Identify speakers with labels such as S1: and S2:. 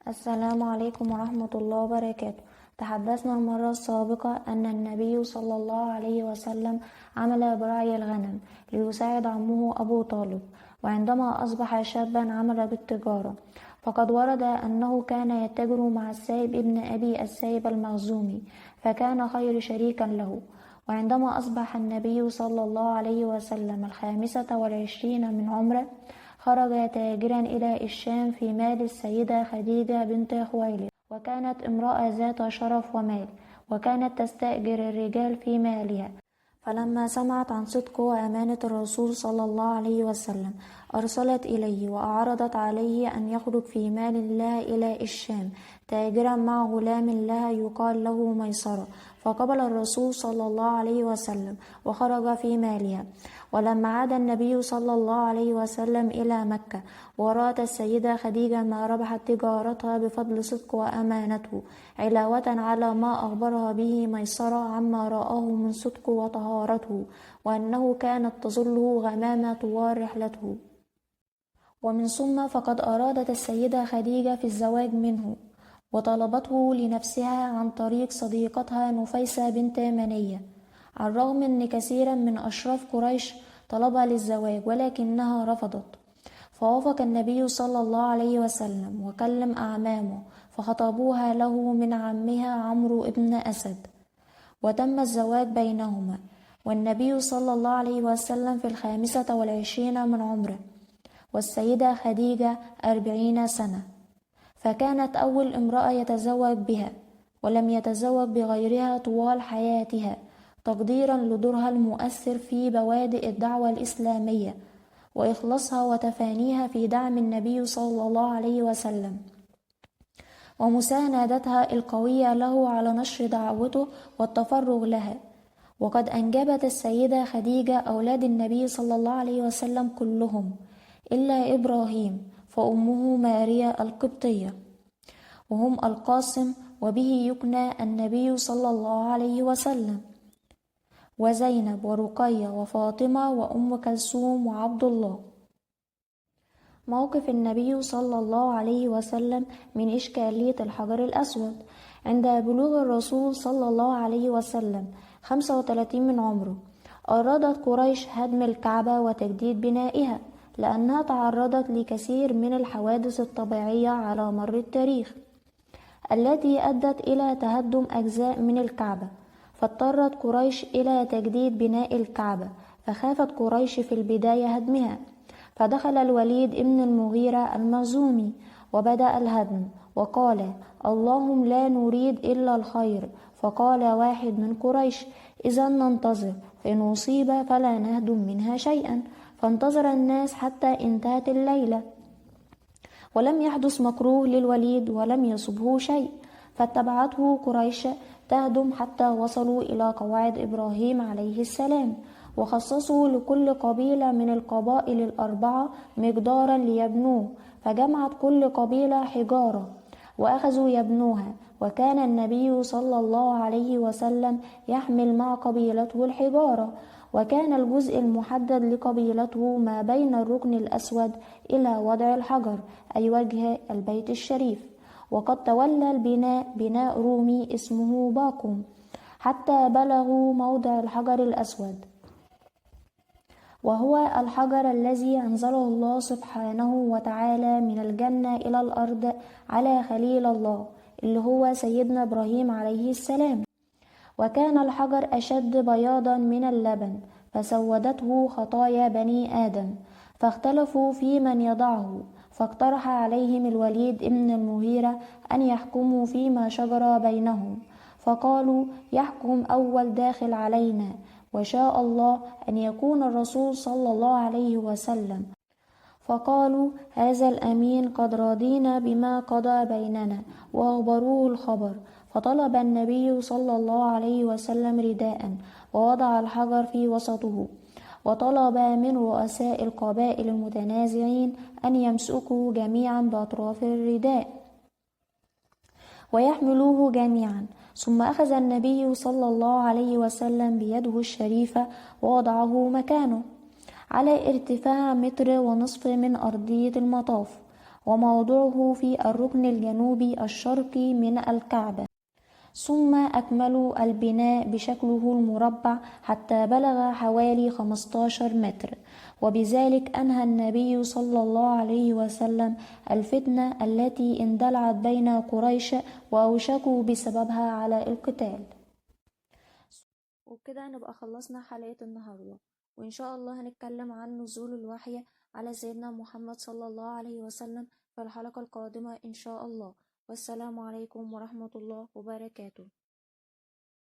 S1: السلام عليكم ورحمة الله وبركاته. تحدثنا المرة السابقة أن النبي صلى الله عليه وسلم عمل برعي الغنم ليساعد عمه أبو طالب، وعندما أصبح شابا عمل بالتجارة، فقد ورد أنه كان يتجر مع السائب ابن أبي السائب المخزومي، فكان خير شريكا له. وعندما أصبح النبي صلى الله عليه وسلم 25 من عمره، خرج تاجرا إلى الشام في مال السيدة خديجة بنت خويلد، وكانت امرأة ذات شرف ومال، وكانت تستأجر الرجال في مالها. فلما سمعت عن صدق وأمانة الرسول صلى الله عليه وسلم، أرسلت إليه وأعرضت عليه أن يخرج في مال الله إلى الشام تاجرا مع غلام لها يقال له ميسرة، فقبل الرسول صلى الله عليه وسلم وخرج في مالها. ولما عاد النبي صلى الله عليه وسلم إلى مكة، ورأت السيدة خديجة ما ربحت تجارتها بفضل صدق وأمانته، علاوة على ما أخبرها به ميسرة عما رآه من صدق وطهارته، وأنه كانت تظله غمامة طوال رحلته. ومن ثم فقد أرادت السيدة خديجة في الزواج منه، وطلبته لنفسها عن طريق صديقتها نفيسة بنت منية، على الرغم أن كثيرا من أشراف قريش طلبها للزواج ولكنها رفضت. فوافق النبي صلى الله عليه وسلم وكلم أعمامه فخطبوها له من عمها عمرو بن أسد، وتم الزواج بينهما، والنبي صلى الله عليه وسلم في 25 من عمره، والسيدة خديجة 40 سنة، فكانت أول امرأة يتزوج بها، ولم يتزوج بغيرها طوال حياتها، تقديرا لدورها المؤثر في بوادئ الدعوة الإسلامية وإخلاصها وتفانيها في دعم النبي صلى الله عليه وسلم، ومساندتها القوية له على نشر دعوته والتفرغ لها. وقد أنجبت السيدة خديجة أولاد النبي صلى الله عليه وسلم كلهم إلا إبراهيم، فأمه ماريا القبطية، وهم القاسم، وبه يكنى النبي صلى الله عليه وسلم، وزينب ورقية وفاطمة وأم كلثوم وعبد الله. موقف النبي صلى الله عليه وسلم من إشكالية الحجر الأسود. عند بلوغ الرسول صلى الله عليه وسلم 35 من عمره، أرادت قريش هدم الكعبة وتجديد بنائها، لأنها تعرضت لكثير من الحوادث الطبيعية على مر التاريخ التي أدت إلى تهدم أجزاء من الكعبة، فاضطرت قريش إلى تجديد بناء الكعبة، فخافت قريش في البداية هدمها، فدخل الوليد ابن المغيرة المخزومي وبدأ الهدم، وقال: اللهم لا نريد إلا الخير. فقال واحد من قريش: إذا ننتظر، فإن أصيب فلا نهدم منها شيئا. فانتظر الناس حتى انتهت الليلة ولم يحدث مكروه للوليد ولم يصبه شيء، فاتبعته قريش تهدم حتى وصلوا إلى قواعد إبراهيم عليه السلام، وخصصوا لكل قبيلة من القبائل الأربعة مقدارا ليبنوه، فجمعت كل قبيلة حجارة وأخذوا يبنوها، وكان النبي صلى الله عليه وسلم يحمل مع قبيلته الحجارة، وكان الجزء المحدد لقبيلته ما بين الركن الأسود إلى وضع الحجر، أي وجه البيت الشريف. وقد تولى البناء بناء رومي اسمه باقوم حتى بلغوا موضع الحجر الأسود، وهو الحجر الذي أنزله الله سبحانه وتعالى من الجنة إلى الأرض على خليل الله اللي هو سيدنا إبراهيم عليه السلام. وكان الحجر أشد بياضا من اللبن، فسودته خطايا بني آدم، فاختلفوا في من يضعه، فاقترح عليهم الوليد ابن المغيرة أن يحكموا فيما شجر بينهم، فقالوا: يحكم أول داخل علينا، وشاء الله أن يكون الرسول صلى الله عليه وسلم. فقالوا: هذا الأمين قد رضينا بما قضى بيننا، وأخبروه الخبر. فطلب النبي صلى الله عليه وسلم رداء ووضع الحجر في وسطه، وطلب من رؤساء القبائل المتنازعين أن يمسكوا جميعا بأطراف الرداء ويحملوه جميعا، ثم أخذ النبي صلى الله عليه وسلم بيده الشريفة ووضعه مكانه على ارتفاع 1.5 متر من أرضية المطاف، وموضعه في الركن الجنوبي الشرقي من الكعبة. ثم أكملوا البناء بشكله المربع حتى بلغ حوالي 15 متر، وبذلك أنهى النبي صلى الله عليه وسلم الفتنة التي اندلعت بين قريش وأوشكوا بسببها على القتال. وبكده نبقى خلصنا حلقة النهاردة، وإن شاء الله هنتكلم عن نزول الوحي على سيدنا محمد صلى الله عليه وسلم في الحلقة القادمة إن شاء الله. والسلام عليكم ورحمة الله وبركاته.